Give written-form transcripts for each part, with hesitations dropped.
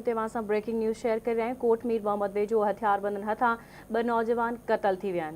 ते breaking news share कर रहे हैं। कोट मीर मोहम्मद वेझो हथियार बंदन हथा 2 नौजवान कतल थी विया।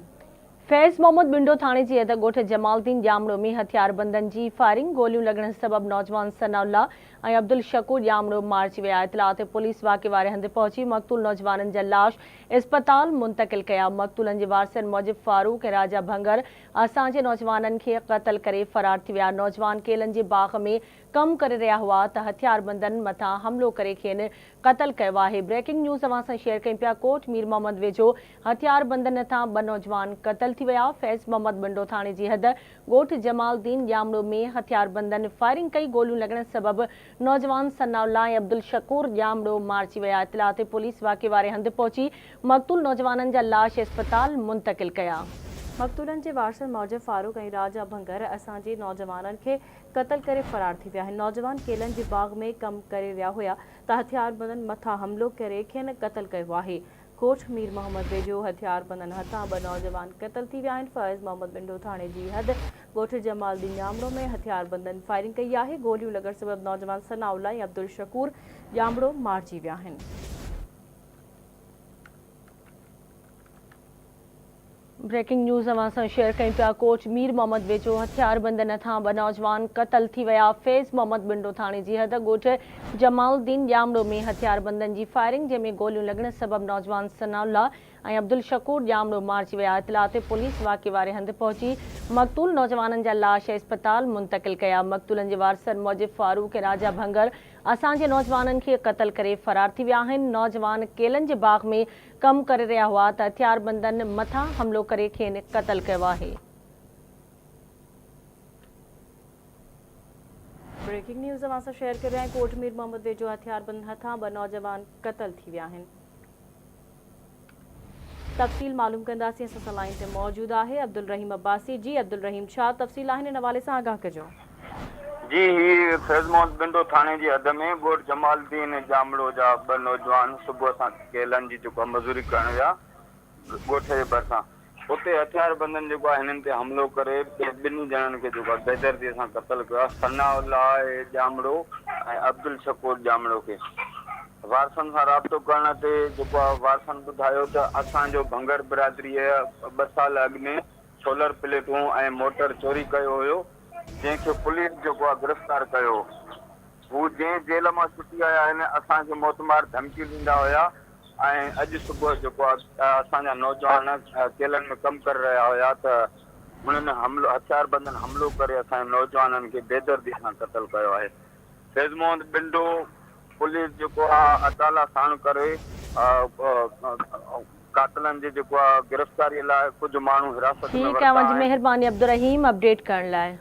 फैज़ मोहम्मद बिंडो थाने जी अद गोठ जमालुद्दीन जामड़ो में हथियार बंदन जी फायरिंग गोलियों लगण सबब नौजवान सनाउल्ला और अब्दुल शकूर जामड़ो मारिजी विया। इतला ते पुलिस वाक़े वारे हंध पहुंची मक़तूल नौजवानन जा लाश अस्पताल मुंतकिल कया। मक़तूलन जे वारसन मूजिब फारूक ऐं राजा भंगर असांजे नौजवानन खे क़तल करे फरार थी विया। नौजवान केलन जे बाग में कम करे रहा हुआ त हथियार बंदन मथा हमलो करे खेनि क़तल कयो आहे। ब्रेकिंग न्यूज़ अवां सां शेयर कयूं पिया। कोट मीर मोहम्मद वेझो हथियार बंदन हथां 2 नौजवान क़तल थी विया। फैज़ मोहम्मद बिंडो थाने जी हद गोठ जमालुद्दीन जामड़ो में हथियार बंदन फायरिंग कई गोलियों लगण सबब नौजवान सनाउल्ला ऐं अब्दुल शकूर जामड़ो मारिजी विया। इतला ते पुलिस वाक़े वारे हंध पहुंची मक़तूल नौजवानन जा लाश अस्पताल मुंतकिल कया। मक़तूलन जे वारसन मूजिब फारूक ऐं राजा भंगर असांजे नौजवानन खे क़तल करे फरार थी विया आहिनि। नौजवान केलन जे बाग में कम करे रहा हुआ त हथियार बंदन मथा हमलो करे खेनि क़तल कयो आहे। कोट मीर मोहम्मद वेझो हथियार बंदन हथां 2 नौजवान क़तल थी विया आहिनि। फैज़ मोहम्मद बिंडो थाने जी हद गोठ जमालुद्दीन जामड़ो में हथियार बंदन फायरिंग कई आहे। गोलियों लगण सबब नौजवान सनाउल्ला ऐं अब्दुल शकूर जामड़ो मारिजी विया आहिनि। ब्रेकिंग न्यूज़ अवां सां शेयर कयूं पिया। कोट मीर मोहम्मद वेझो हथियार बंदन हथां 2 नौजवान क़तल थी विया। फैज़ मोहम्मद बिंडो थाने जी हद गोठ जमालुद्दीन जामड़ो में हथियार बंदन जी फायरिंग जंहिंमें गोलियों लगण सबब नौजवान सनाउल्ला ऐं अब्दुल शकूर जामड़ो मारिजी विया। इतला ते पुलिस वाक़े वारे हंध पहुंची मक़तूल नौजवानन जा लाश अस्पताल मुंतकिल कया। मक़तूलन जे वारसन मूजिब फारूक ऐं राजा भंगर असांजे नौजवानन खे क़तल करे फरार थी विया आहिनि। नौजवान केलन जे बाग में कम करे रहा हुआ त हथियार बंदन मथा हमलो करे खेनि क़तल कयो आहे। ब्रेकिंग न्यूज़ अवां सां शेयर कर रहे हैं। कोट मीर मोहम्मद वेझो हथियार बंदन हथां 2 नौजवान क़तल थी विया आहिनि। तफ़सील मालूम कंदासीं। असां लाइन ते मौजूद आहे अब्दुल रहीम अब्बासी। जी अब्दुल रहीम, छा तफ़सील आहिनि इन हवाले सां आगाह कजो। जी ही फैज़ मोहम्मद बिंडो थाने जी हद में गोठ जमालुद्दीन जामड़ो जा 2 नौजवान सुबुह सां केलन जी जेको मज़ूरी करण विया गोठ जे भरिसां उते हथियार बंदन जेको आहे हिननि ते हमलो करे 2 ॼणनि खे जेको बेदर्दीअ सां क़तल कयो आहे। सनाउल्ला जामड़ो ऐं अब्दुल शकूर जामड़ो खे वारसन सां राब्तो करण ते जेको आहे वारसन ॿुधायो त असांजो भंगर बिरादरीअ 2 साल अॻु में सोलर प्लेटूं ऐं मोटर चोरी कयो हुयो, जंहिंखे पुलिस जेको आहे गिरफ़्तार कयो। हू जंहिं जेल मां छुटी आया आहिनि असांखे मोतमार धमकियूं ॾींदा हुया ऐं अॼु सुबुह जेको आहे असांजा नौजवान केलनि में कमु करे रहिया हुया त हुननि हथियार बंदन हमलो करे असांजे नौजवाननि खे बेदर्दीअ सां क़तल कयो आहे। फैज़ मोहम्मद बिंडो पुलिस जेको आहे अदाला साण करे कातलनि जे जेको आहे गिरफ़्तारीअ लाइ कुझु माण्हू हिरासत में ठीक है, वरिता आहिनि। मेहरबानी अब्दुल रहीम अपडेट करण लाइ।